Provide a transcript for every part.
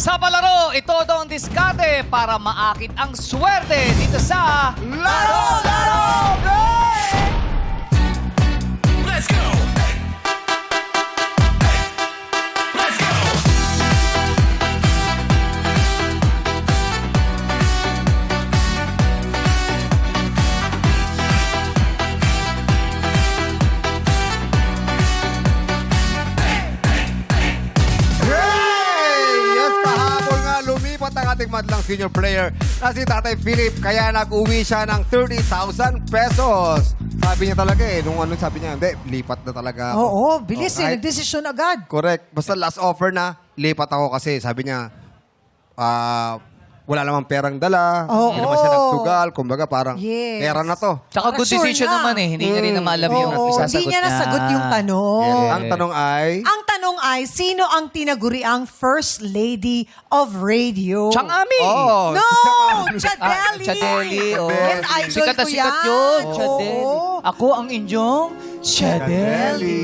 Sa palaro, ito daw ang diskarte para maakit ang swerte dito sa Laro! Laro! Let's go! Let's go! Hey! Yes, kahapon nga lumipat ang ating madlang senior player na si Tatay Philip. Kaya nag-uwi siya ng 30,000 pesos. Sabi niya talaga nung sabi niya, hindi, lipat na talaga ako. Oo, bilis kahit- nagdesisyon agad. Correct. Basta last offer na, lipat ako kasi sabi niya, wala namang perang dala. Oo. Hindi naman siya nagsugal. Kumbaga parang, Yes. pera na to. Tsaka Para good sure decision na. naman eh. Hindi niya rin naman alam yung Oo, isasagot hindi niya nasagot yung tanong. Ang tanong ay, Ang tanong ay, sino ang tinaguriang First Lady of Radio? Chang Ami! oh, No! Ah, Chadeli! Chadeli, oh. Yes, idol Sikat na ko sikat yan. yun. Oo. Chadeli. Ako ang inyong Chadeli.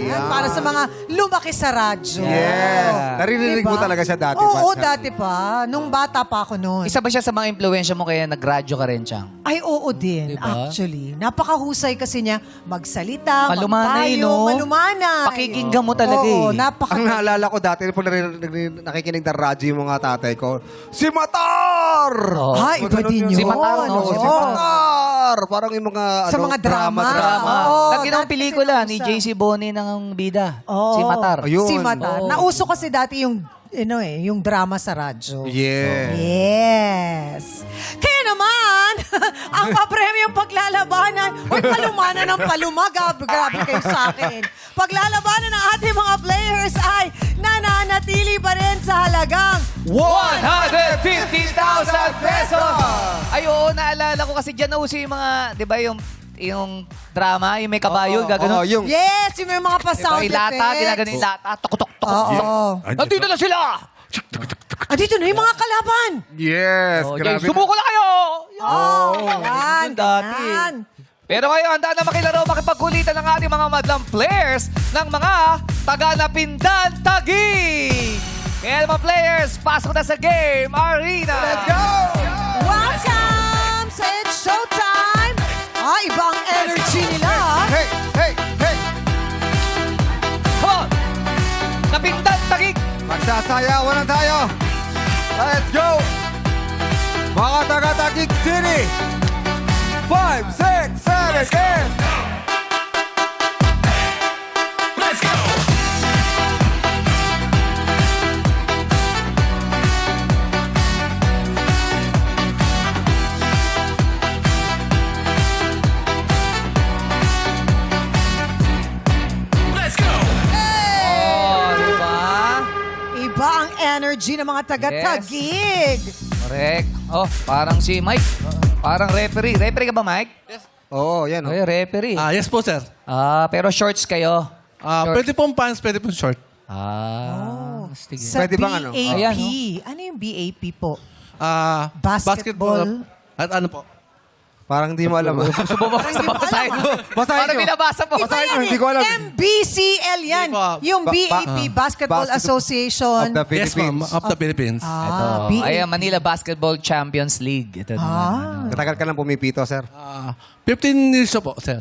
Yan, para sa mga lumaki sa radyo. Yes. Naririnig mo talaga siya dati pa. Oo, dati pa. Nung bata pa ako noon. Isa ba siya sa mga impluensya mo kaya nag-radyo ka rin, Chang? Ay, oo din, Diba? actually. Napakahusay kasi niya magsalita, Malumanay, magpayo, no? malumanay. Pakikinggan mo talaga Oo, eh. Ang naalala ko dati, pag nakikinig ng radyo yung mga tatay ko, si Matar! Oo. Ah, iba din yun. Si Matar, no? Oo, si Oo. Matar! Parang yung mga Sa mga drama. Drama. Oo, Nagginawang dati pelikula kasi ni nauso. JC Boni ng bida. Oo. Si Matar. Ayun. Si Matar. Oo. Nauso kasi dati yung, yung drama sa radyo. Yeah. Yes. Kaya naman, ang papremyong paglalabanan, uy, palumanan ng palumag, grabe kayo sa akin. Paglalabanan ng ating mga players ay nananatili pa rin sa halagang 150,000 pesos! Ay, oo, naalala ko kasi dyan nauso yung mga, di ba yung drama, yung may kabayo, gagano. Oo, yung... yes, yung may mga pa-sound Yung lata, effects. ginagano yung lata, tok-tok-tok. Oo. Nandito na sila! Dito na yung mga kalaban. Yes. Oh, grabe. sumuko na kayo! Oh, yan, Yun dati. ganyan. Pero ngayon, handa na makilaro, makipagkulitan ng ating mga madlang players ng mga taga-napindan tagi. Kaya mga players, pasok na sa game arena. Let's go! Welcome sa It's Showtime! Ah, iba ang energy nila, ah. Hey, hey, hey! Come on! Napindan tagi. Magsasayawan na tayo. Let's go! Mga taga-Taguig City! 5, 6, 7, 8! Let's go! Let's go! Oh, di ba? Iba ang energy ng mga taga-Tagig. Correct. Oh, parang si Mike. Parang referee. Referee ka ba, Mike? Oo, yan. Ay, referee. Yes po, sir. Pero shorts kayo. Short. Pwede pong pants, pwede pong short. Sige. Sa Pwede bang ano? BAP. Ayan, Ano yung BAP po? Basketball. At ano po? Parang hindi mo alam. Subo mo Hindi mo basahin mo. alam, Basahin Parang nyo. binabasa mo. Iba Basahin yan ko, hindi ko alam. MBCL yan. Hindi po. Yung BAP, Basketball Basketball Association. Of the Yes, ma'am. Philippines. Of the Philippines. Ah, Ito. BAP. Ayan, Manila Basketball Champions League. Ito naman. Katagal ka lang pumipito, sir. 15 years na po, sir.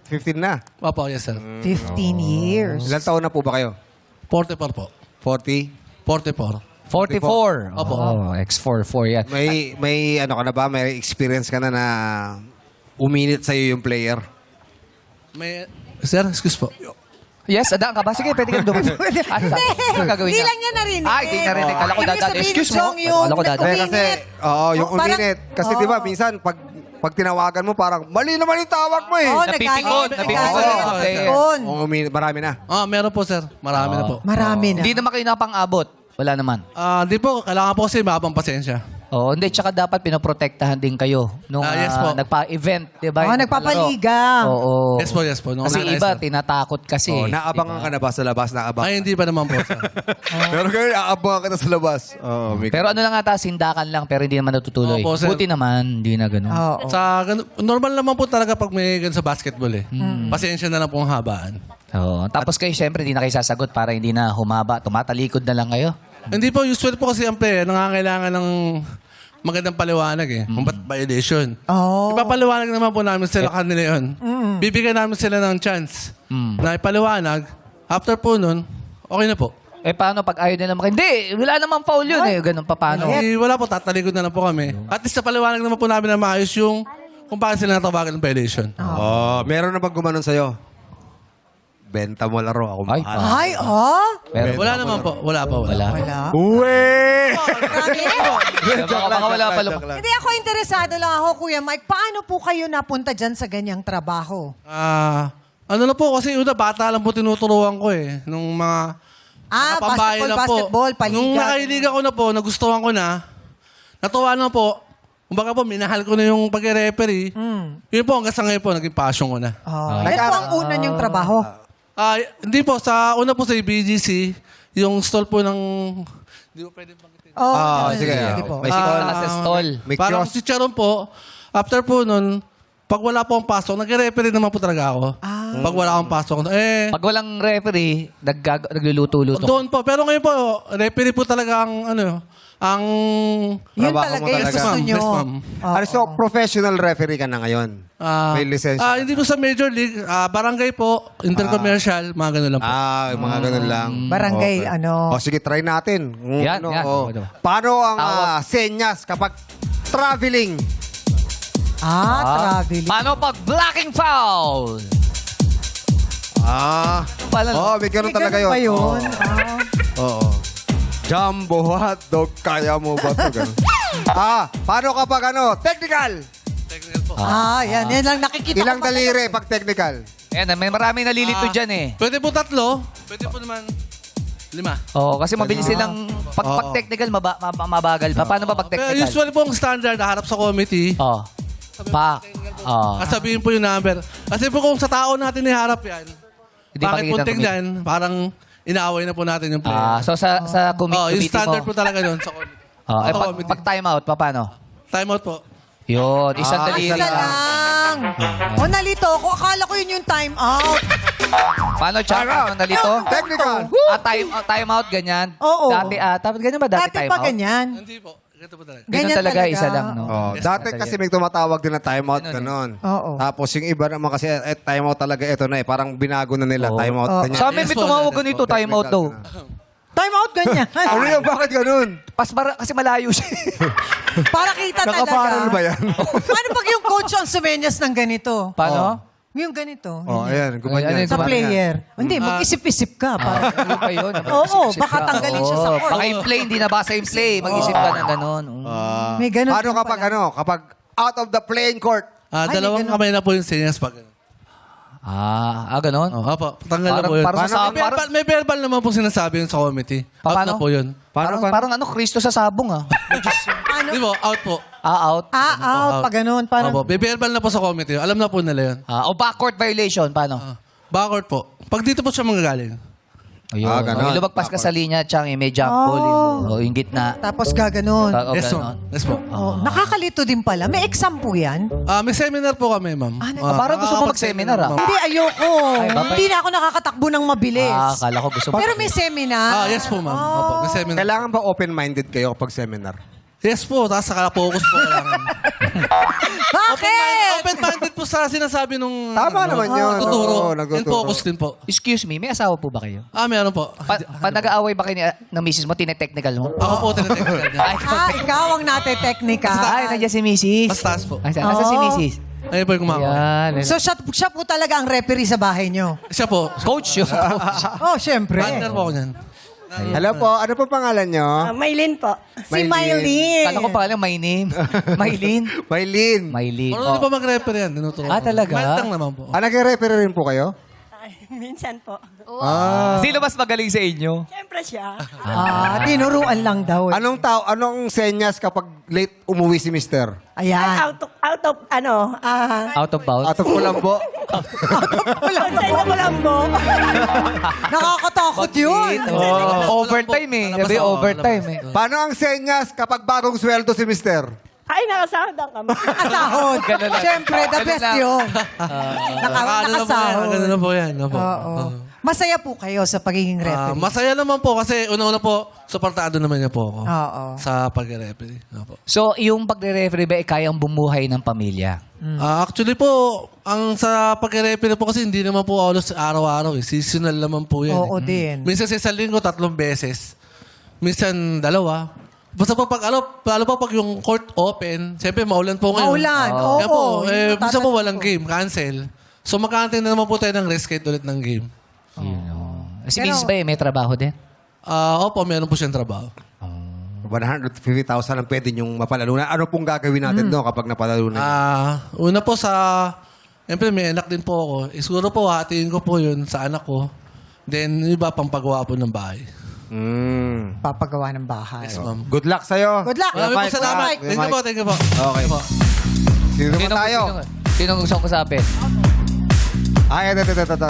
15 na. Opo, yes, sir. 15 years. Ilan taon na po ba kayo? 44 po. 40? 44. 44. Opo. Oh, X44 yan. May ano ka na ba? May experience ka na uminit sa'yo yung player? Sir, excuse po. Yes, adaan ka ba? Sige, pwede kang dumating. Ano gagawin Hindi niya? lang niya narinig. Ah, hindi narinig. Kala ko Ibig dadaan. sabihin, Excuse mo. Chong, yung Kala ko dadaan. Kasi, uminit. yung Oh, parang- uminit. Kasi di ba, minsan, pag tinawagan mo, parang, mali naman yung tawag mo eh. Oh, Napipikon, nagalit. napipikon. Nagalit. Okay. Napipikon. Uminit, marami na. Meron po, sir. Marami na po. Marami na. Hindi naman kayo napang-abot. Wala naman. Hindi po. Kailangan po kasi mahabang pasensya. Oo, hindi. Tsaka dapat pinoprotektahan din kayo nung Yes po. nagpa-event, di ba? Oh, Yung nagpapaliga. Oo. Yes po, yes po. Nung Kasi naayos iba, na. tinatakot kasi. Oh, naabangan ka na ba sa labas? Naabang. Ay, hindi pa naman po, sir. Pero kayo, naabangan ka na sa labas. Oh, may... Pero ano lang ata, sindakan lang, pero hindi naman natutuloy. Opo, sir. Buti naman, hindi na ganun. Oo. Normal naman po talaga pag may ganun sa basketball eh. Pasensya na lang po ang habaan. Oo. Tapos kayo, syempre, hindi na kayo sasagot para hindi na humaba. Tumatalikod na lang kayo. Hindi po, usual po kasi ang player, nangangailangan ng magandang paliwanag eh. Kung ba't violation. Oh. Ipapaliwanag naman po namin sila kanila yun. Bibigyan namin sila ng chance na ipaliwanag. After po nun, okay na po. Eh, paano pag ayaw nila hindi, wala namang foul yun eh. Ganun pa, paano? Eh, wala po, tatalikod na lang po kami. At least napaliwanag naman po namin na maayos yung kung bakit sila natawagan ng violation. Meron na bang gumanon sa'yo? Benta mo laro, ako Ay, mahal. Ay, oh. Pero, Wala naman po. Wala po. wala. Wala. Uwe! Baka wala pala. Hindi ako interesado lang ako, Kuya Mike. Paano po kayo napunta dyan sa ganyang trabaho? Ano na po, kasi una, bata lang po tinuturuan ko eh. Nung mga pambahay basketball, paliga. Nung nakailiga ko na po, nagustuhan ko na, natuwa na po, kumbaga po, minahal ko na yung pag-referee. Yun po, hanggang sa ngayon po, naging passion ko na. Yan po ang una niyong trabaho. Hindi po, sa una po sa BGC, yung stall po ng... Hindi po pwede banggitin. Sige. po. May Nasa stall. May Parang kiosk. si Charon po, after po nun, pag wala po ang pasok, nag-referee naman po talaga ako. Pag wala akong pasok, Pag walang referee, nagluluto-luto. doon po. Pero ngayon po, referee po talaga ang Yun Trabaho talaga mo yung talaga. gusto Yes, niyo. ma'am. So, professional referee ka na ngayon? May lisensya? Hindi po sa Major League, barangay po, intercommercial, mga ganun lang po. Yung mga ganun lang. Barangay, ano. Sige, try natin. Yan, yan. Paano ang Tawag. senyas kapag traveling? Traveling. Paano pag blocking foul? Pala, May ganun May talaga ganun yun. ba yun? Oo. Jumbo hotdog, kaya mo ba ito? Ganun. Paano kapag technical? Technical po. Yan lang nakikita Ilang ko. daliri pag technical? Ayan, may maraming nalilito dyan eh. Pwede po 3, pwede po naman 5. Oo, kasi mabilis silang, pag technical, mabagal pa. Paano ba pag Pero technical? usually po ang standard, harap sa committee, Oh. Pa. Oh. sabihin po yung number. Kasi po kung sa tao natin iharap yan, Hindi bakit po pakikita tignan, parang inaaway na po natin yung player. So sa yung committee standard mo. po talaga yun sa committee. Pag time out, paano? Time out po. Yun, isang daliri Isa lang. lang. Nalito ako. Akala ko yun yung time out. Paano, Char? Paano nalito? Technical. Time out, ganyan. Oo. Dati, ganyan ba dati Dati time pa out? ganyan. Hindi po. Ganito po talaga. Ganyan talaga, isa lang, no? Dati Talaga. kasi may tumatawag din na timeout, ganun. Oo. Tapos yung iba naman kasi, timeout talaga ito na eh. Parang binago na nila, timeout. Oo. Ganyan. Sa amin, may Yes po, tumawag yes ganito, po. time out daw. Time out ganyan. Ano yun? Bakit ganun? Kasi malayo siya. Para kita talaga. Nakaparal ba yan? Ano pag yung coach ang sumenyas ng ganito? Paano? Yung ganito. Ayan, gumanyan. Ayan, Sa player. Hindi, mag-isip-isip ka. Para. Ano pa yun? Oo, baka tanggalin siya sa court. Baka yung play, hindi nabasa yung play. Mag-isip ka ng gano'n. May ganun. Paano din kapag pala. kapag out of the playing court? Dalawang ganun. kamay na po yung senyas pag ganun. Gano'n? Opo, tanggal na po yun. Parang sa May verbal naman po sinasabi yun sa committee. Out Paano? na po yun. Parang Kristo sa sabong Ano? Di po, out po. Out. Out. Pag ganun. Parang, Opo, may verbal na po sa committee. Alam na po nila yun. O backcourt violation, paano? Backward po. Pag dito po siya manggagaling. Ayun. Ganon. Yung lumagpas ka sa linya, tsang may jump ball, yung gitna. tapos gaganon. Yes po. Ganon. Yes po. Nakakalito din pala. May exam po yan. May seminar po kami, ma'am. Parang gusto mo mag-seminar, ma'am. Hindi, ayoko. bakit? Hindi na ako nakakatakbo ng mabilis. Akala ko gusto mo. Pero may seminar. Yes po, ma'am. Opo, may seminar. Kailangan ba open-minded kayo kapag seminar? Yes po, tapos saka-focus po kailangan. Bakit? Open-minded po sa sinasabi nung... Tama naman yun. Nagtuturo. Oo, And nagtuturo. focus din po. Excuse me, may asawa po ba kayo? Meron po. Pag nag-aaway ba kayo ng misis mo, tinetechnical mo? Ako po, tinatechnical niya. Ikaw ang nate-teknika. Ay, nandiyan si misis. Mas taas po. Ay, nasa si misis? Ayun po yung kumakawa. Yan. So, siya po talaga ang referee sa bahay nyo. Siya po. Coach yun. Oh, syempre. Partner po ako niyan. Hello po, ano po pangalan nyo? Maylin po. Si Maylin. Kala ko pa alam, my name. Maylin. Maylin. Maylin. Ano di ba mag-refer yan? Tinuturo ko. Talaga? Mild lang naman po. Nag-referee rin po kayo? Minsan po. Sino mas magaling sa inyo? Siyempre siya. Tinuruan lang daw. Anong senyas kapag late umuwi si mister? Ayan. Out of Out of bounds? Out of Kulambo? outside na Colombo. Nakakatakot yun. Overtime eh. Sabi overtime eh. Paano ang senyas kapag bagong sweldo si mister? Ay, nakasahod ang kami. Nakasahod. Ganun lang. Syempre, the Ganun best lang. yun. Ano na po yan? Nakasahod. Ganun na po yan. Opo. Oo. Masaya po kayo sa pagiging referee. Masaya naman po kasi una-una po, suportado naman niya po ako Oo. sa pag-referee. Opo. So, yung pagre-referee ba, kayang bumuhay ng pamilya? Actually po, ang sa pag-referee po kasi hindi naman po halos araw-araw. Seasonal naman po yan. Oo din. Minsan sa isang linggo, 3 beses. Minsan 2. Basta po lalo po pag yung court open, siyempre maulan po ngayon. Maulan, oo. Kaya po, Yung minsan po tatanong walang ko. game, cancel. So magkakaantay na naman po tayo ng reschedule ulit ng game. Si Pero- Mrs. ba, may trabaho din? Opo, meron po siyang trabaho. 150,000 ang pwede niyong mapalalunan. Ano pong gagawin natin doon kapag napalalunan? Una po siyempre may anak din po ako. Siguro po, hatiin ko po yun sa anak ko. Then, yung iba, pampagawa po ng bahay. Papagawa ng bahay. Yes, ma'am. Good luck sa'yo. Good luck. Maraming po Mike, salamat. Mike. Thank you po. Okay. Sino naman tayo? Sino gusto ko sabi? Ay, ito.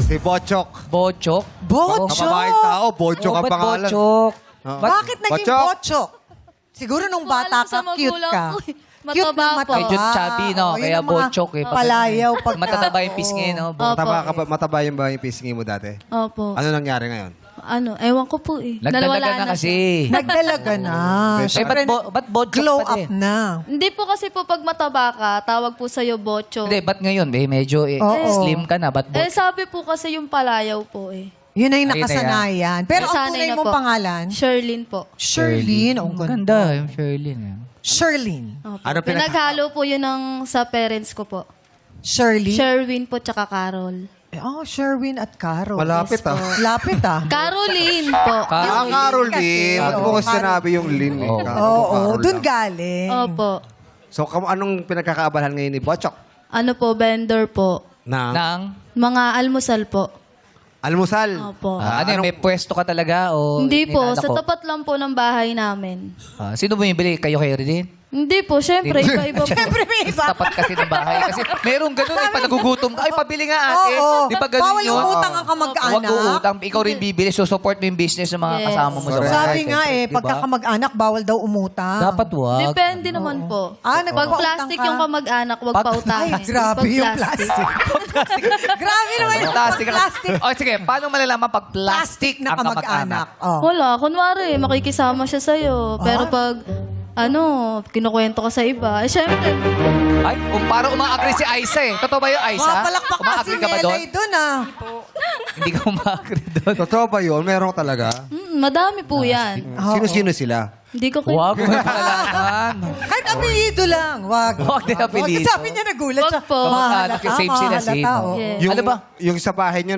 Si Bochok. Bochok? Bochok! Kababaeng tao, Bochok ang ba't pangalan. Bochok? Oo. Bakit naging Bochok? Bochok? Siguro nung Hindi ko bata alam sa ka, cute magulang ka. ko eh. Cute Mataba na po. mataba. Medyo chubby, no? Oo, yun Kaya ang mga Bochok eh. Palayaw pag Matataba yung pisngi, no? Opo. Mataba yung pisngi mo dati? Opo. Ano nangyari ngayon? Ewan ko po eh. Nagdalaga na kasi. Nagdalaga na. Eh, Siyempre, ba't Bochok glow pa up din? na. Hindi po kasi po pag mataba ka, tawag po sa'yo bocho. Hindi, ba't ngayon? Medyo Oo. slim ka na. Ba't Bochok? Sabi po kasi yung palayaw po eh. Yun ay Ayun na nakasanayan. Pero ang Nasanay tunay na mong po. pangalan? Sherlyn po. Shirlene. Ang ganda. Ganda, yung Sherlyn. Shirlene. Opo. Ano Pinaghalo po yun sa parents ko po. Shirley. Sherwin po tsaka Carol. Sherwin at Carol. Malapit Yes, po. Lapit Caroline po. Caroline. Ba't mo kasi sinabi yung Lynn? eh? Oo, Carol dun lang. galing. Opo. So, anong pinagkakaabalahan ngayon ni Bochok? Ano po, vendor po. Nang? Mga almusal po. Almusal. Opo. Ano yun, may pwesto ka talaga? O Hindi po, ninala sa ko? tapat lang po ng bahay namin. Sino bumibili? Kayo kay Ridin? Hindi po, syempre, iba-iba po. Siyempre may iba. Tapat kasi ng bahay. Kasi merong ganun eh, pag nagugutom ka, ay pabili nga ate. Oo. Di ba ganun Bawal yun? umutang ang kamag-anak. Huwag uutang. Ikaw rin bibili, susupport mo yung business ng mga Yes. kasama mo sa Correct. bahay. Sabi nga Di ba? pagkakamag-anak, bawal daw umutang. Dapat wag. Depende naman po. Ah, Pag nagpapautang plastic ka? yung kamag-anak, wag Pag- pautangin. Ay, grabe Pag yung plastic. Grabe naman yung Plastic. plastic. O sige, paano malalaman pag plastic na ang kamag-anak. kamag-anak? Oh. Wala, kunwari, makikisama siya sa'yo. Pero pag, kinukwento ka sa iba, syempre, Ay, para uma-agree si Aisa eh. Totoo ba yung Aisa? Mga palakpak ka si Uma-agree ka ba doon? Melay dun ah. Hindi ka uma-agree doon. Totoo ba yun? Meron talaga? madami po yan. Sino-sino sila? Hindi ko Huwag mo pangalanan. Kahit apelido lang. Wag. Huwag din apelido. Sabi niya nagulat Wag siya. po. Kamag-anak yung same sila, same. oo. Yes. Yung, Ano ba? Yung sa bahay nyo,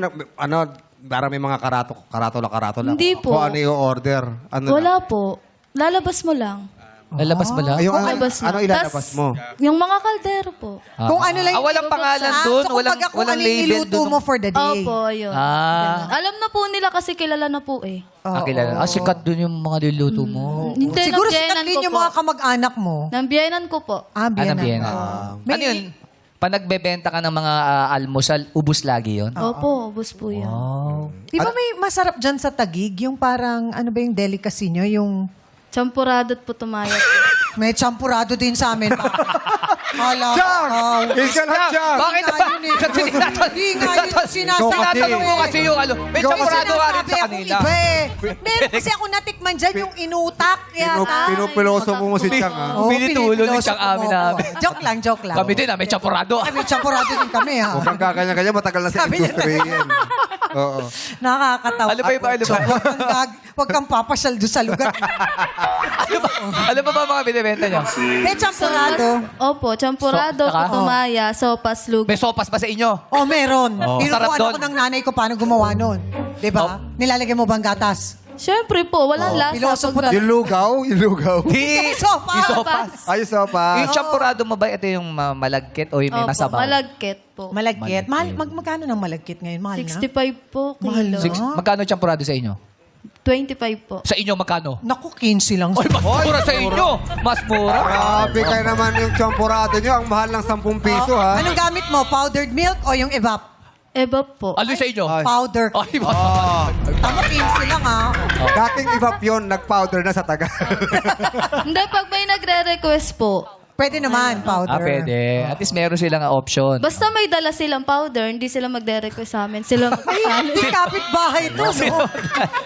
parang may mga karatola. Hindi po. Kung ano yung order. Ano Wala po. Lalabas mo lang. Lalabas mo lang? Ay, yung, Lalabas mo. ano ilalabas Tas, mo? Yung mga kaldero po. Kung ano lang yung walang pangalan doon? So, Walang, kumbaga kung walang ano yung label niluto doon? mo for the day. Opo, yun. Ah. Ganun. Alam na po nila kasi kilala na po eh. Kilala. Sikat doon yung mga niluto mo. Hindi, Siguro nambiyanan sikat din ko yung po. mga kamag-anak mo. Nambiyanan ko po. Biyana. Biyena. May- Ano yun? Pag nagbebenta ka ng mga almusal, ubus lagi yun? Opo, ubos po yan. Wow. Di ba may masarap dyan sa Tagig? Yung parang, ano ba yung delicacy nyo? Yung Champurado at putumaya po. may champurado din sa amin. Hala. Chang! Isa na, Chang! Bakit Hindi nga yun eh. Hindi nga yun sinasabi. Tinatanong mo kasi yung ano. May Ikaw kasi champurado ka rin Sinasabi sa akong kanila. iba eh. Meron kasi ako natikman dyan yung inutak yata. Pinupiloso mo si Chang, ha? Oo, Pinitulo ni pinipiloso Chang ko. amin namin. Joke lang. Kami din may champurado. May champurado din kami ha. Huwag kang kakanya-kanya, matagal na sa Sabi niya industry yan. Oo. Nakakatawa. Ano ba yung ano ba? Huwag kang papasyal doon sa lugar. Ano ba mga binibenta niyo? May champurado. Opo, champurado, Saka? putumaya, sopas, lugaw. May sopas ba sa inyo? Oh, meron. Sarap Tinuruan ako doon. ng nanay ko paano gumawa nun. Diba? Nilalagay mo bang gatas? Syempre po, walang lasa. piloso po Pag- Yung lugaw? Di. Sopas. Yung sopas. Ayos pa. Yung champurado mo ba ito yung malagkit o yung may Opo, masabaw? malagkit po. Malagkit. Magkano ng malagkit ngayon? Mahal na? 65 po Mahal kilo. na. Magkano champurado sa inyo? 25 po. Sa inyo magkano? Naku, 15 lang. Oy, mas mura sa inyo. Mas mura. Grabe kayo naman yung champurado nyo. Ang mahal ng 10 piso, ha? Anong gamit mo? Powdered milk o yung evap? Eba po. Ano sa inyo? Powder. Ay, Tama, 15 lang ha. Dating evap yun, nag-powder na sa taga. Hindi, pag may nagre-request po, Pwede naman, powder. Pwede. At least meron silang option. Basta may dala silang powder, hindi sila magde-request sa amin. Sila magkakali. Hindi kapitbahay to, no?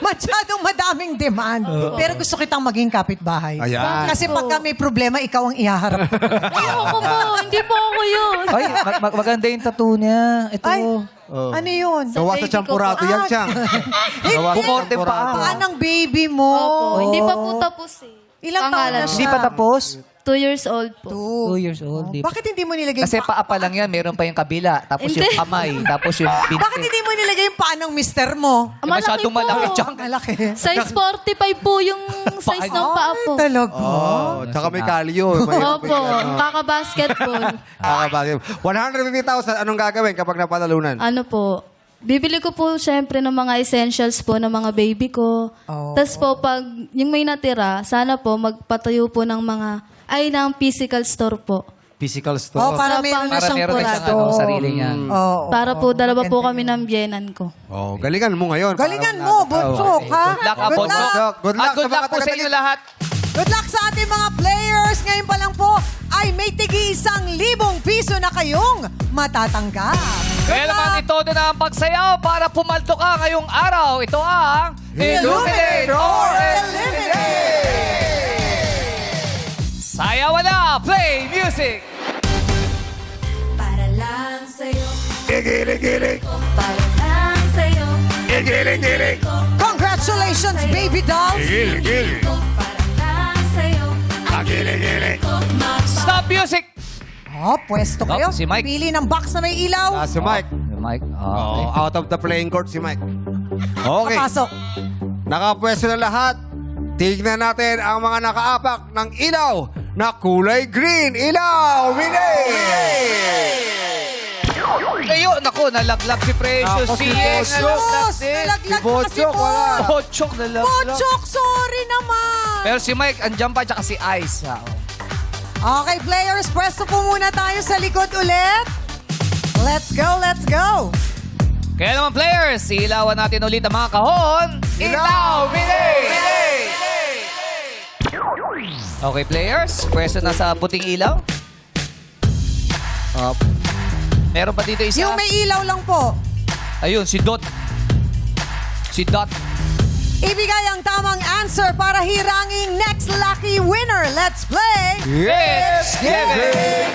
Masyadong madaming demand. Pero gusto kitang maging kapitbahay. Ayan. Kasi pagka may problema, ikaw ang ihaharap. Ayoko po, hindi po ako yun. Ay, maganda yung tattoo niya. Ito. Ay, ano yun? Gawa sa champurado yan, Chang. Gawa sa Kukorte pa. champurado. Paan ng baby mo? Opo, hindi pa po tapos eh. Ilang taon Pangalan na po. siya? Hindi pa tapos? 2 years old po. 2 years old. Di pa. Bakit hindi mo nilagay Kasi yung paa pa lang yan, meron pa yung kabila, tapos Hindi. yung kamay, tapos yung Bakit binti. hindi mo nilagay yung paa ng mister mo? Masyadong malaki, Chang. Malaki. Size 45 po yung size ng paa po. Talaga? Oh, tsaka may kalyo. May, Opo, kaka-basketball. Kakabagay. 150,000, anong gagawin kapag napatalunan? Ano po, bibili ko po syempre ng mga essentials po ng mga baby ko. Oh. Tapos po, pag yung may natira, sana po magpatayo po ng ng physical store po. Physical Oh, store. para Sa meron na Para siyang meron na purado. siyang sarili niya. Oo. Para po, dalawa po kami ng biyenan ko. Oh, galingan mo ngayon. Galingan mo, Bunso, ha? Good luck, Good Abonso. luck. Good luck At good sa mga luck po sa taga-Taguig. inyo lahat. Good luck sa ating mga players. Ngayon pa lang po ay may tig-1,000 piso na kayong matatanggap. Kaya naman ito na ang pagsayaw para pumalto ka ngayong araw. Ito ang Illuminate or Eliminate! Sayawan na! Play music! Para lang sa'yo. Para lang sa'yo. Congratulations, baby dolls! Para lang sa'yo. Stop music! Oh, pwesto kayo. si Mike. Pili ng box na may ilaw. Si Mike. Mike, Oh, out of the playing court si Mike. Okay. Papasok. Nakapwesto na lahat. Tignan natin ang mga nakaapak ng ilaw na kulay green. Ilaw! Minay! Kayo, naku, nalaglag si Precious. Ako, si Yes, Bochok. nalaglag din. Nalaglag Si ka kasi Bochok, po. wala. Bochok, nalaglag. Bochok, sorry naman. Pero si Mike, andyan pa, tsaka si Ice. Okay, players, pwesto po muna tayo sa likod ulit. Let's go, let's go. Kaya naman players, ilawan natin ulit ang mga kahon. Ilaw! Minay! Okay players, pwesto na sa puting ilaw. Meron pa dito isa. Yung may ilaw lang po. Ayun, si Dot. Si Dot. Ibigay ang tamang answer para hiranging next lucky winner. Let's play! Let's give it!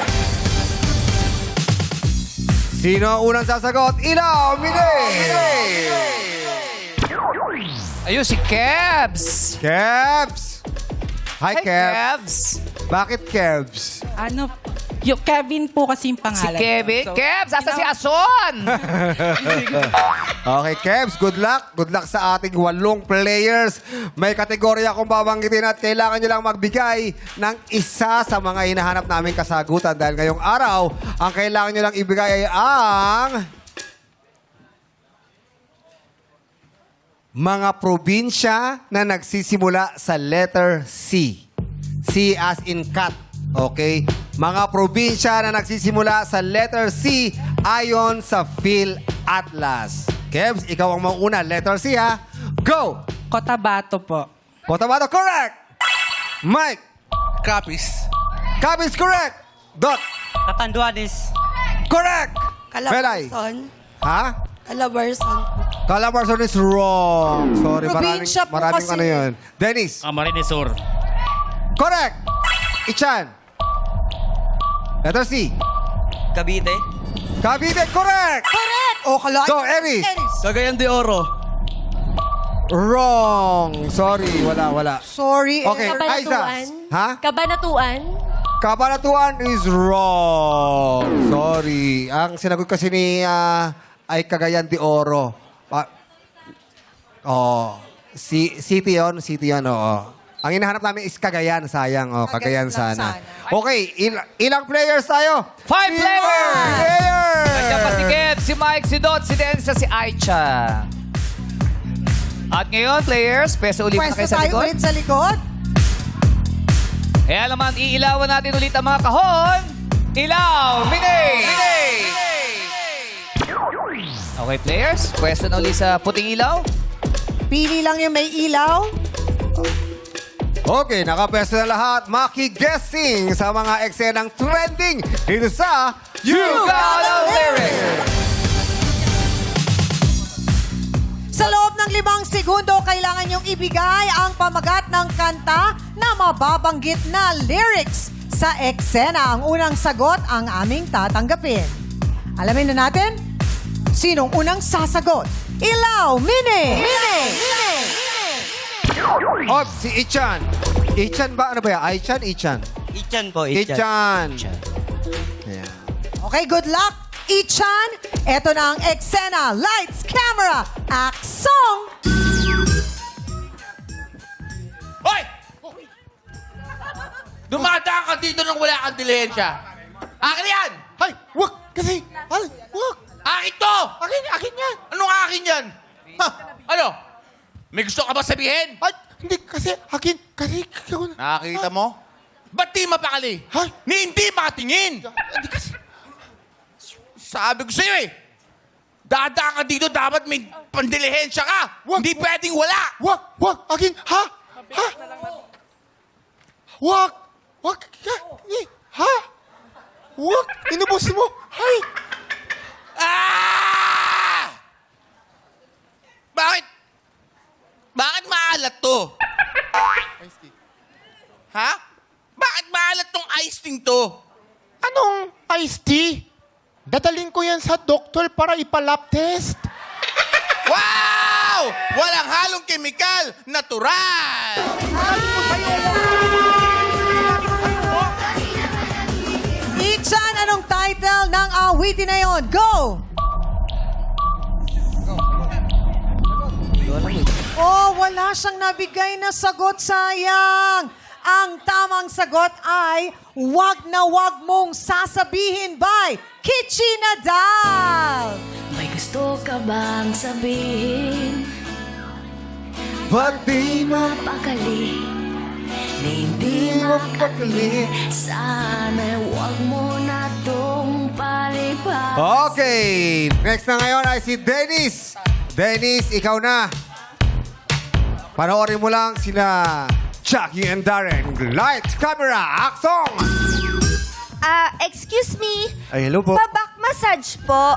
Sino ang unang sasagot? Ilaw! Minay! Ayun, si Kebs. Kebs! Hi, Hi, Kebs. Kebs. Bakit Kebs? Ano, yung Kevin po kasi yung Si pangalan. Kevin. So, Kebs, asa si Ason? Okay, Kebs, good luck. Good luck sa ating 8 players. May kategorya akong babanggitin at kailangan nyo lang magbigay ng isa sa mga hinahanap naming kasagutan. Dahil ngayong araw, ang kailangan nyo lang ibigay ay ang mga probinsya na nagsisimula sa letter C. C as in cat. Okay? Mga probinsya na nagsisimula sa letter C ayon sa PhilAtlas. Kebs, ikaw ang mauna. Letter C, ha? Go! Cotabato po. Cotabato, correct! Mike, Kapis. Capiz, correct! Dot, Catanduanes. correct! Melay, Calabarzon. ha? Calabarzon. Calabarzon is wrong. Sorry, Probinsya po maraming kasi. ano yun. Dennis, Camarines Sur. correct! Ichan, letter C. Cavite. Cavite, correct! Correct! O, kala. Go, Eris. Cagayan de Oro. Wrong. Sorry, wala. Sorry. Okay, Kabanatuan. Aiza. Ha? Kabanatuan. Kabanatuan is wrong. Sorry. Ang sinagot kasi ni ay Cagayan de Oro. City yun, oo. Ang hinahanap namin is Cagayan, sayang. Oh, Cagayan Cagayan lang sana. sana. Okay, ilang players tayo? 5 players! Players! Nandiyan pa si Kebs, si Mike, si Dot, si Dennis, at si Aicha. At ngayon, players, pwesto ulit na Pwesto kayo sa tayo likod. ulit sa likod. Kaya naman, iilawan natin ulit ang mga kahon. Ilaw! Minay! Okay, players, pwesto na ulit sa puting ilaw. Pili lang yung may ilaw. Okay, nakapwesto na lahat. Maki-guessing sa mga eksenang trending dito sa You Got a Lyric! Sa loob ng 5 segundo, kailangan niyong ibigay ang pamagat ng kanta na mababanggit na lyrics sa eksena. Ang unang sagot ang aming tatanggapin. Alamin na natin, sinong unang sasagot? Ilaw, Mine! Oh, si Ichan. Ichan ba? Ano ba yan? Aichan? Ichan? Ichan po, Ichan. Ayan. Okay, good luck, Ichan. Ito na ang eksena. Lights, camera, act, song. Hoy! Dumadaan ka dito nang wala kang dilihensya. Akin yan! Ay, wag! Kasi, ay, wag! Akin to! Akin yan! Anong akin yan? Ha? Ano? May gusto ka ba sabihin? Ay, hindi, kasi, akin, kasi, Nakakita mo? Ba't di mapakali? Ay! Ni hindi makatingin! Hindi kasi, Sabi ko sa'yo eh! Dadaan ka dito, dapat may pandilihensya ka! Wag! Hindi pwedeng wala! wag, akin, ha? Ha? Wag! Wag, ha? Wag, inubos mo, ay! Ah! Bakit? Bakit maalat to? Ha? Bakit maalat tong iced tea to? Anong iced tea? Dadaling ko yan sa doktor para ipalab test. Wow! Walang halong kemikal, natural! Ichan, anong title ng awitin na yon? Go! Oh, wala siyang nabigay na sagot, sayang. Ang tamang sagot ay wag na wag mong sasabihin by Kichi Nadal. May gusto ka bang sabihin? Ba't di Mapakali na hindi makakali. Sana wag mo na tong palipas. Okay. Next na ngayon ay si Dennis. Dennis, ikaw na. Panoorin mo lang sila Jackie and Darren. Lights, camera, action! Excuse me. Ay, hello po. Pa-back massage po.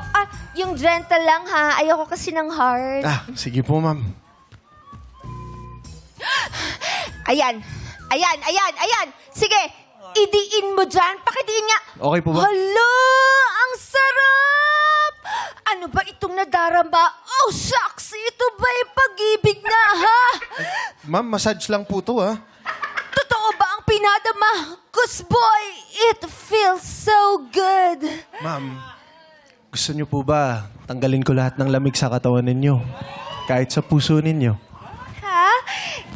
Yung gentle lang ha. Ayoko kasi ng hard. Sige po, ma'am. Ayan. Sige, idiin mo dyan. Pakidiin nga. Okay po ba? Hala, ang sarap! Ano ba itong nadarama? Oh, shucks! Ito ba yung pag-ibig na, ha? Ma'am, massage lang po to, ha? Totoo ba ang pinadama? Cause boy, it feels so good. Ma'am, gusto niyo po ba tanggalin ko lahat ng lamig sa katawan ninyo? Kahit sa puso ninyo? Ha?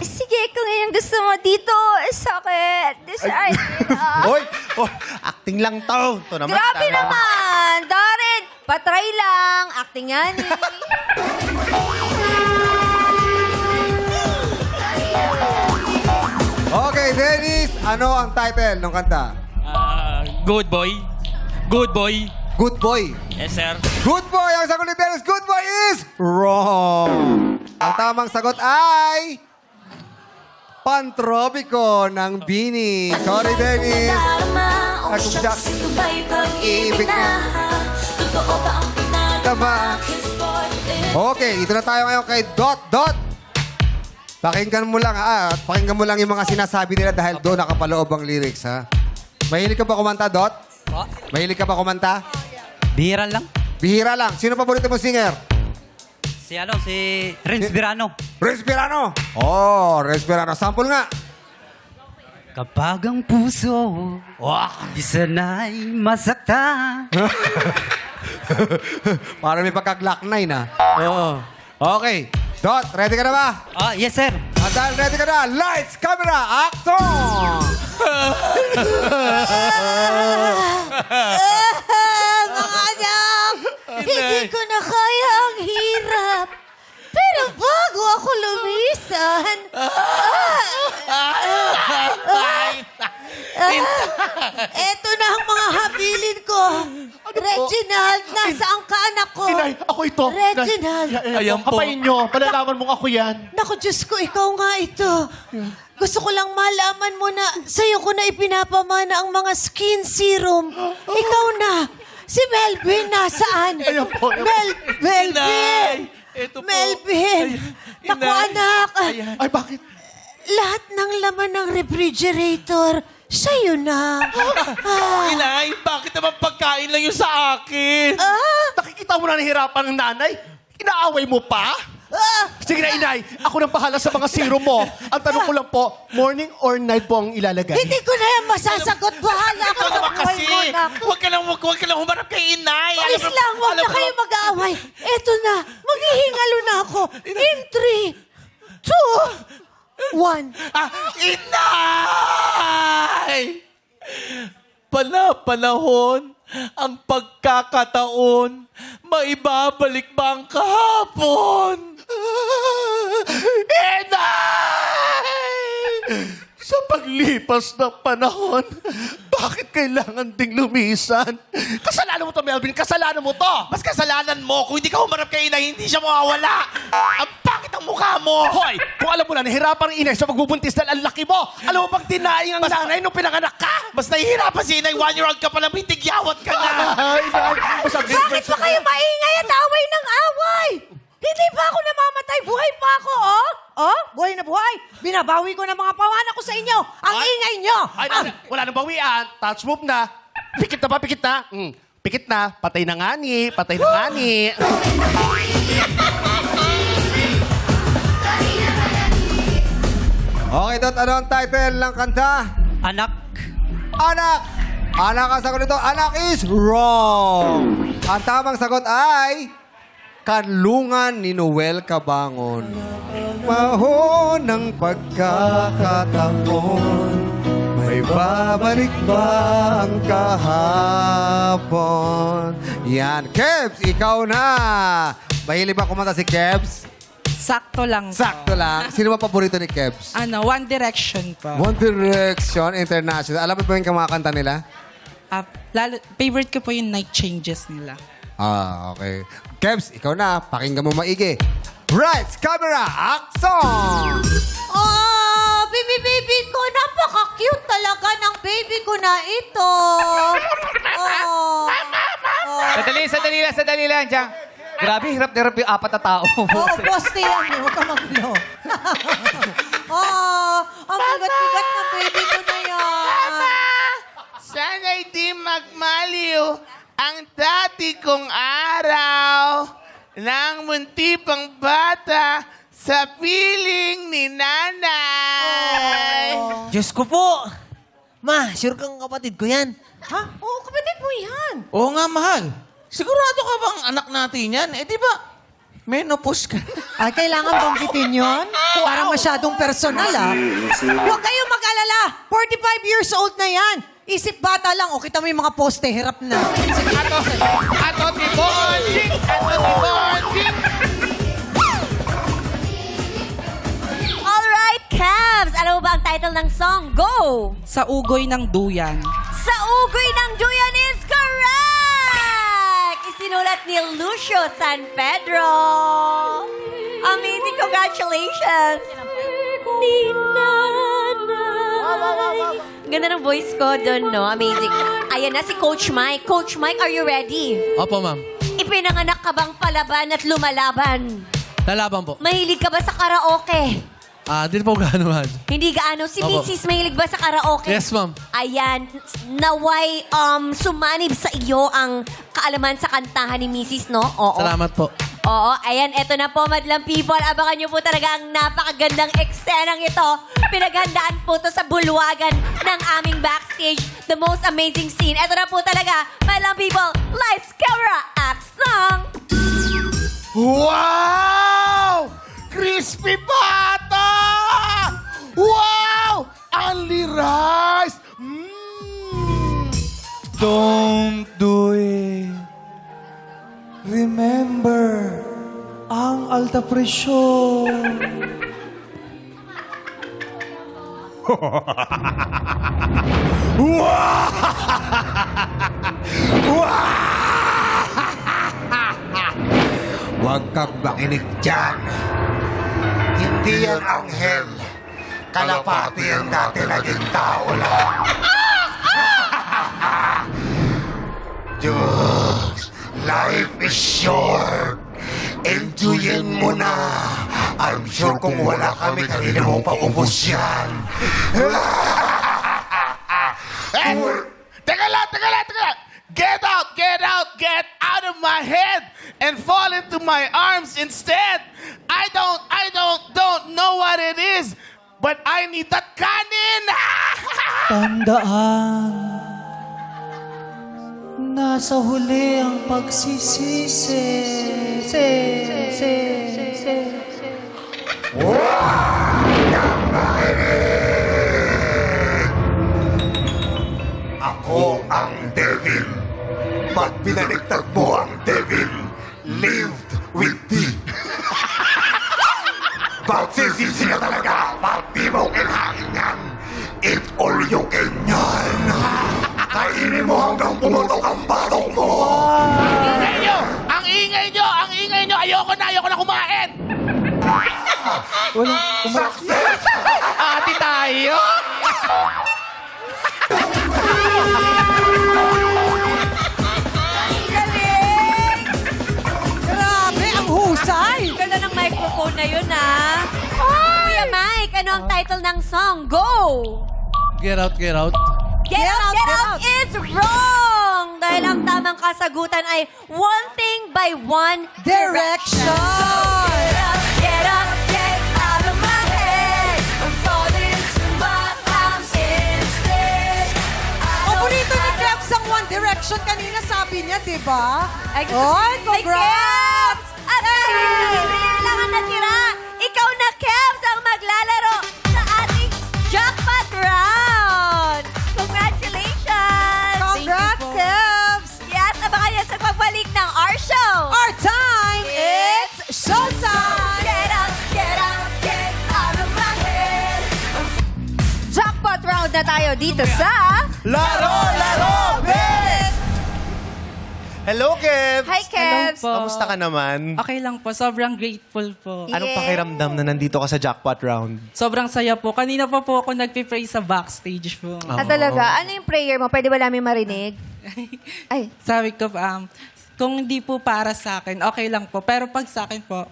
Sige, kung yung gusto mo dito, sakit. Decide. Hoy! Oh, acting lang to. Ito naman. Grabe naman! Darren, patry lang. Acting yan eh. Okay, Dennis, ano ang title ng kanta? Good boy. Good boy. Good Boy. Yes, sir. Good Boy! Ang sagot ni Dennis, Good Boy is wrong. Ang tamang sagot ay Pantropiko ng Bini. Sorry, Dennis. Nagkumsyak. Ibig na. Totoo ba ang Tama. Okay, ito na tayo ngayon kay Dot. Dot! Pakinggan mo lang, at pakinggan mo lang yung mga sinasabi nila dahil doon nakapaloob ang lyrics, ha? Mahilig ka ba kumanta, Dot? Mahilig ka ba kumanta? Bihira lang. Bihira lang. Sino paborito mo singer? Si Renz Birano. Respirano. Oh, Respirano. Sample nga. Kapag ang puso, di sana'y masaktan. Para may pagka-Glock 9, ha? Oo. Okay. Dot, ready ka na ba? Yes, sir. At dahil ready ka na, lights, camera, action! Mga anak, hindi ko na kaya ang hirap. Pero bago ako lumisan, eto na ang mga habilin ko. Reginald, nasaan ka, anak ko? Inay, ako ito. Reginald. Ayan po. Kapain nyo. Malalaman mong ako yan. Naku, Diyos ko, ikaw nga ito. Gusto ko lang malaman mo na sa'yo ko na ipinapamana ang mga skin serum. Ikaw na. Si Melvin, nasaan? Ayan po. Melvin! Ito po. Melvin! Naku, anak. Ay, bakit? Lahat ng laman ng refrigerator, sa'yo na. Inay, bakit naman pagkain lang yung sa akin? Nakikita mo na nahihirapan ng nanay? Inaaway mo pa? Sige na, Inay. Ako nang bahala sa mga serum mo. Ang tanong ko lang po, morning or night po ang ilalagay? Hindi ko na yan masasagot. Bahala ka sa buhay mo, anak. Huwag ka lang humarap kay Inay. Please lang, huwag na kayo mag-aaway. Eto na, maghihingalo na ako. In 3, 2, 1. Inay! Panahon ang pagkakataon, maibabalik ba ang kahapon? Inay! Sa paglipas ng panahon, bakit kailangan ding lumisan? Kasalanan mo to, Melvin. Kasalanan mo to. Mas kasalanan mo. Kung hindi ka humarap kay Inay, hindi siya mawawala. Ang bakit ang mukha mo? Hoy! Kung alam mo na, nahirapan ang Inay sa pagbubuntis dahil ang laki mo. Alam mo bang tinaing ang nanay nung pinanganak ka? Mas nahihirapan si Inay. 1-year-old ka palang bitigyawat ka na. Ay, Bakit ba kayo maingay at away ng away? Hindi pa ako namamatay. Buhay pa ako, oh. Oh, buhay na buhay. Binabawi ko ng mga pawana ko sa inyo. Ang ingay nyo. Ay, wala nang bawian. Touch move na. Pikit na ba? Pikit na? Pikit na. Patay na nga ni. Patay na nga ni. Okay, Dot, ano ang title ng kanta? Anak. Anak! Anak ang sagot nito. Anak is wrong. Ang tamang sagot ay Kanlungan ni Noel Cabangon. Mahon ng pagkakataon, may babalik ba ang kahapon? Yan. Kebs, ikaw na. Mahilig ba kumanta si Kebs? Sakto lang po. Sakto lang. Sino ba paborito ni Kebs? One Direction po. One Direction International. Alam mo ba yung kumakanta nila? Favorite ko po yung Night Changes nila. Ah, okay. Kebs, ikaw na. Pakinggan mo maigi. Right, camera, action! Oh, baby ko. Napaka-cute talaga ng baby ko na ito. Oh. Sandali lang, Chang. Grabe, hirap na hirap yung 4 na tao. Oo, poste yan. Huwag ka magulo. Oh, ang bigat-bigat ng baby ko na yan. Sana'y di magmaliw ang dati kong araw ng munti pang bata sa piling ni nanay. Diyos ko po. Ma, sure kang kapatid ko yan. Ha? Oo, kapatid mo yan. Oo nga, mahal. Sigurado ka bang anak natin yan? Eh, di ba? Menopause ka. Ay, kailangan banggitin yun? Parang masyadong personal, ah. Huwag kayong mag-alala. 45 years old na yan. Isip bata lang. O, kita mo yung mga poste. Hirap na. Ato di bonding! Alright, Cavs! Alam mo ba ang title ng song? Go! Sa ugoy ng duyan. Sa ugoy ng duyan is correct! Isinulat ni Lucio San Pedro. Amazing! Congratulations! Ganda ng voice ko doon, no? Amazing. Ayan na si Coach Mike. Coach Mike, are you ready? Opo, ma'am. Ipinanganak ka bang palaban at lumalaban? Lalaban po. Mahilig ka ba sa karaoke? Di po gaano, ma'am. Hindi gaano. Si Opo. Mrs. mahilig ba sa karaoke? Yes, ma'am. Ayan. Naway sumanib sa iyo ang kaalaman sa kantahan ni Mrs., no? Oo. Salamat po. Oo, ayan, eto na po, madlang people. Abangan niyo po talaga ang napakagandang eksenang ito. Pinaghandaan po to sa bulwagan ng aming backstage. The most amazing scene. Eto na po talaga, madlang people. Lights, camera, action! Wow! Crispy pata! Wow! Only rice! Don't do it. Remember, ang alta presyon. Wow! Huwag kang makinig dyan. Hindi yan anghel. Kalapati ang dati naging tao lang. Diyos, life is short. Enjoyin mo na. I'm sure kung wala kami, kanina mo paubos yan. Teka lang! Get out of my head and fall into my arms instead. I don't know what it is, but I need that kanin. Tandaan, nasa huli ang pagsisisi. Ako ang devil. Pag pinaligtad mo ang devil, lived with thee. Pagsisisi ka talaga, pag di mo kailangan yan. Eat all you can yan. Kainin mo hanggang pumutok ang batok mo. Ang ingay nyo! Ayoko na kumain! Success! Ati tayo! Galing! Grabe, ang husay! Ganda ng microphone na yun, ah. Kuya Mike, ano ang title ng song? Go! Get out, get out. Get out is wrong! Dahil ang tamang kasagutan ay one thing by one Direction! Get out of my head. I'm falling to my arms instead. Paborito ni Krebs ang One Direction kanina, sabi niya, di ba? Ay, Oy, congrats! Kebs! At dahil lang ang natira, ikaw na, Kebs, ang maglalaro sa ating jackpot round! Congratulations! Congrats, Krebs! Yes, abangan niyo sa pagbalik ng our show! Our time, it's showtime! Get out of my head! Jackpot round na tayo dito sa... Laro, Bet! Hello, Kebs! Hi, Kebs! Hello po. Kamusta ka naman? Okay lang po. Sobrang grateful po. Anong Yeah. pakiramdam na nandito ka sa jackpot round? Sobrang saya po. Kanina pa po ako nagpipray sa backstage po. talaga? Ano yung prayer mo? Pwede ba namin marinig? Ay, Sabi ko, kung hindi po para sa akin, okay lang po. Pero pag sa akin po,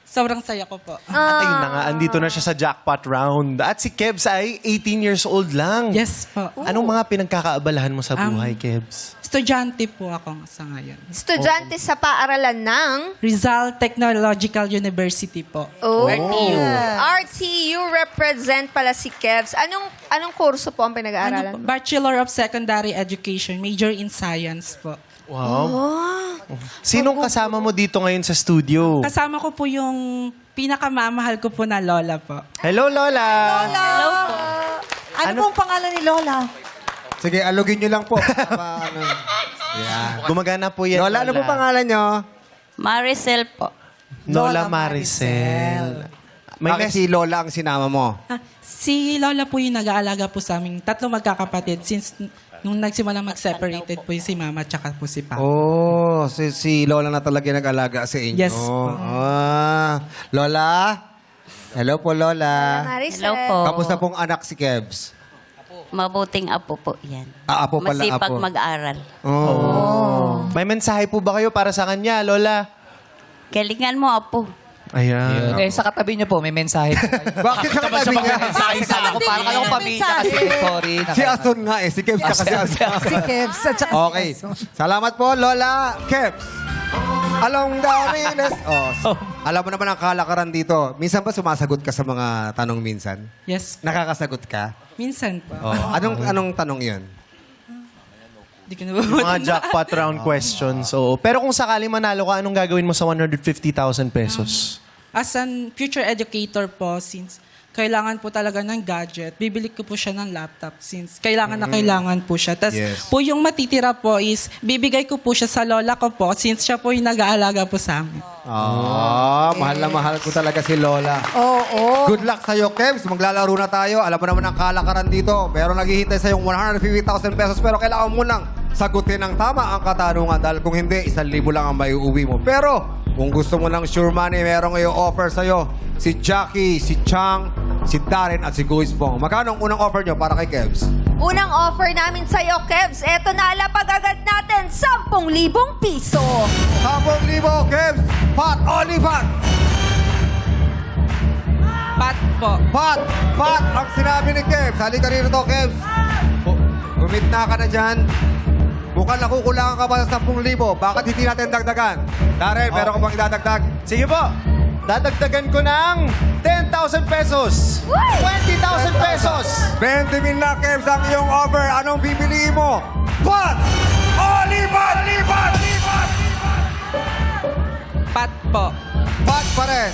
sobrang saya ko po. At ayun na nga, andito na siya sa jackpot round. At si Kebs ay 18 years old lang. Yes po. Anong mga pinagkakaabalahan mo sa buhay, Kebs? Estudyante po ako sa ngayon. estudyante sa paaralan ng... Rizal Technological University po. RTU. RTU represent pala si Kevs. Anong kurso po ang pinag-aaralan? Ano po? Bachelor of Secondary Education, major in Science po. Wow. Sinong kasama mo dito ngayon sa studio? Kasama ko po yung pinakamamahal ko po na lola po. Hello, Lola! Hello po. Ano pong pangalan ni Lola? Sige, alugin nyo lang po. Yan. Gumagana po yan, Lola, ano po pangalan nyo? Maricel po. Lola Maricel. Bakit si Lola ang sinama mo? Si lola po yung nag-aalaga po sa amin. Tatlo magkakapatid since nung nagsimula mag-separated po yung si mama at saka po si papa. Oh, si Lola na talaga yung nag-alaga sa inyo. Yes po. Lola? Hello po, Lola. Maricel. Hello po. Kamusta pong anak si Kebs? Mabuting apo po yan. Apo pala, Masipag apo. mag-aral. Oh. May mensahe po ba kayo para sa kanya, Lola? Galingan mo, apo. Ayan. Eh, sa katabi niyo po, may mensahe po kayo. Bakit sa katabi niya? Mensahe sana ko. Parang kayong pamilya kasi. Sorry. Si Asun nga eh. Si Kebs tsaka si Asun. Si Kevs at saka Okay. Salamat po, Lola Kebs. Along the Riles. Alam mo naman ang kalakaran dito. Minsan ba sumasagot ka sa mga tanong minsan? Yes. Nakakasagot ka? Minsan po. Anong tanong yun? Di ko na Yung mga jackpot round questions. Oo. Pero kung sakaling manalo ka, anong gagawin mo sa 150,000 pesos? As an future educator po, since kailangan po talaga ng gadget, bibili ko po siya ng laptop since kailangan na kailangan po siya. Tapos Yes. po yung matitira po is, bibigay ko po siya sa lola ko po since siya po yung nag-aalaga po sa amin. Mahal na mahal ko talaga si Lola. Oo. Good luck sa'yo, Kebs. Maglalaro na tayo. Alam mo naman ang kalakaran dito. Pero naghihintay sa'yo 150,000 pesos. Pero kailangan mo nang sagutin ng tama ang katanungan. Dahil kung hindi, 1,000 lang ang maiuwi mo. Pero Kung gusto mo ng sure money, meron ngayong offer sa'yo. Si Jackie, si Chang, si Darren at si Guis Bong. Magkano ang unang offer nyo para kay Kebs? Unang offer namin sa'yo, Kebs. Eto na, lapag agad natin, 10,000 piso. 10,000, Kebs! Pot, only pot! Pat po. Pot! Pot! Ang sinabi ni Kebs. Halika rito, Kebs. Gumit na ka na dyan. Mukhang nakukulangan ka pa sa 10,000. Bakit hindi natin dagdagan? Darren, meron ka bang idadagdag? Sige po. Dadagdagan ko ng 10,000 pesos. 20,000 pesos. 20,000 na, Kebs, ang iyong offer. Anong bibili mo? Pot! Only pot! Lipat! Lipat! Pat po. Pot pa rin.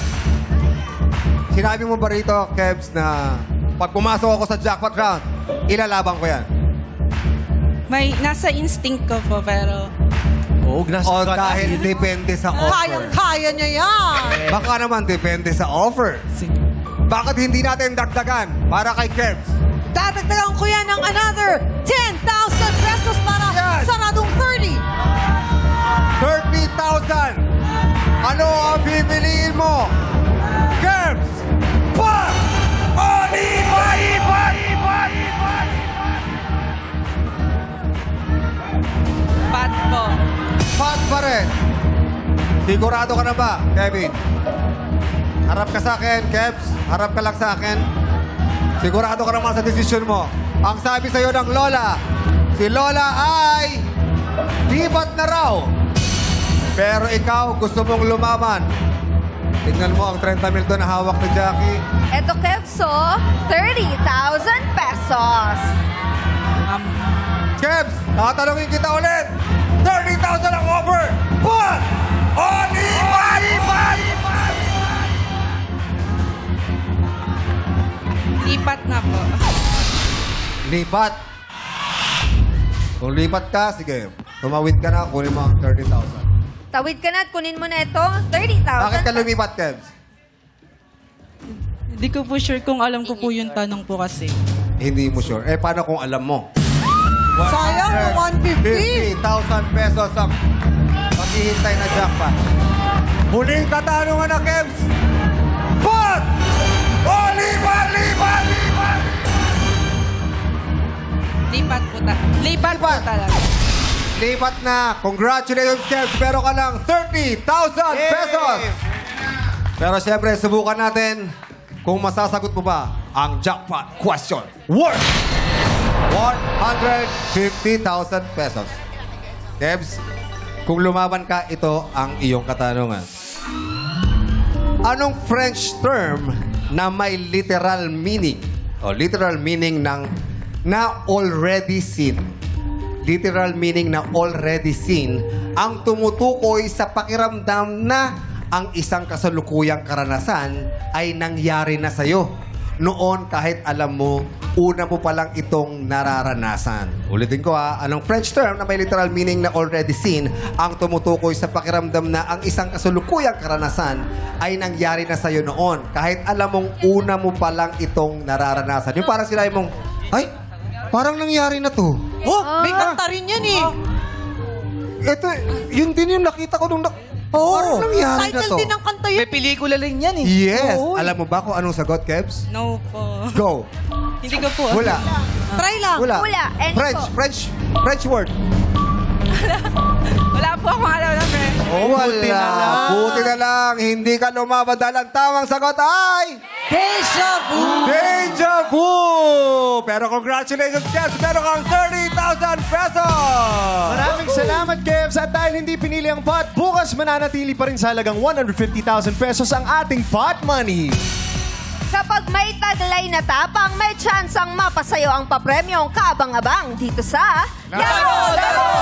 Sinabi mo ba rito, Kebs, na pag pumasok ako sa jackpot round, ilalaban ko yan? May nasa instinct ko po, pero Oo, O dahil depende sa offer? Kayang-kaya niya yan. Baka naman depende sa offer. Bakit hindi natin dagdagan para kay Kebs? Dadagdagan ko yan ng another 10,000 pesos para saradong 30. 30,000! Ano ang bibiliin mo? Kebs! Pot! Only pot! Pot! Pot! Pot! pat po. Pot pa rin. Sigurado ka na ba, Kevin? Harap ka sa akin, Kebs. Harap ka lang sa akin. Sigurado ka naman sa desisyon mo. Ang sabi sa'yo ng Lola, si Lola ay lipat na raw. Pero ikaw, gusto mong lumaban. Tingnan mo ang 30,000 doon na hawak ni Jackie. Eto, Kebs, 30,000 pesos. Kebs, tatanungin kita ulit. 30,000 ang offer. Pot! Only pot! Lipat na po. Lipat. Kung lipat ka, sige. Tumawid ka na, kunin mo ang 30,000. Tawid ka na at kunin mo na ito, 30,000. Bakit ka lumipat, Kebs? Hindi ko po sure kung alam ko po yung tanong po kasi. Hindi mo sure. Eh, paano kung alam mo? Sayang, 150. 50,000 pesos ang paghihintay na jackpot. Huling katanungan na, Kebs. Pot! Oh, lipat! Lipat po Lipat po talaga. Lipat na. Congratulations, Kebs. Meron ka lang 30,000 pesos. Pero siyempre, subukan natin kung masasagot mo ba ang jackpot question. Worth 150,000 pesos. Kebs, kung lumaban ka, ito ang iyong katanungan. Anong French term na may literal meaning o literal meaning ng na already seen? Literal meaning na already seen ang tumutukoy sa pakiramdam na ang isang kasalukuyang karanasan ay nangyari na sa'yo noon kahit alam mo, una mo palang itong nararanasan. Ulitin ko anong French term na may literal meaning na already seen ang tumutukoy sa pakiramdam na ang isang kasalukuyang karanasan ay nangyari na sa'yo noon kahit alam mong una mo palang itong nararanasan. Yung parang sinabi mong, ay, parang nangyari na to. Oh, may kanta rin yan eh. Ito, yun din yung nakita ko nung Oo. parang nangyari na Title to. din ng kanta yun. May pelikula rin yan eh. Yes. Oo. Alam mo ba kung anong sagot, Kebs? No po. Go. Hindi ko po. Wala. Try lang. Wala. Any French word. Wala po akong alam na friend. Wala. Buti na lang. Hindi ka lumaban dahil ang tamang sagot ay... Deja vu. Deja vu! Pero congratulations, Kebs. Meron kang 30,000 pesos! Maraming salamat, Kebs. At dahil hindi pinili ang pot, bukas mananatili pa rin sa halagang 150,000 pesos ang ating pot money. Kapag may taglay na tapang, may chance ang mapasayo ang papremyong kaabang-abang dito sa Laro! Laro!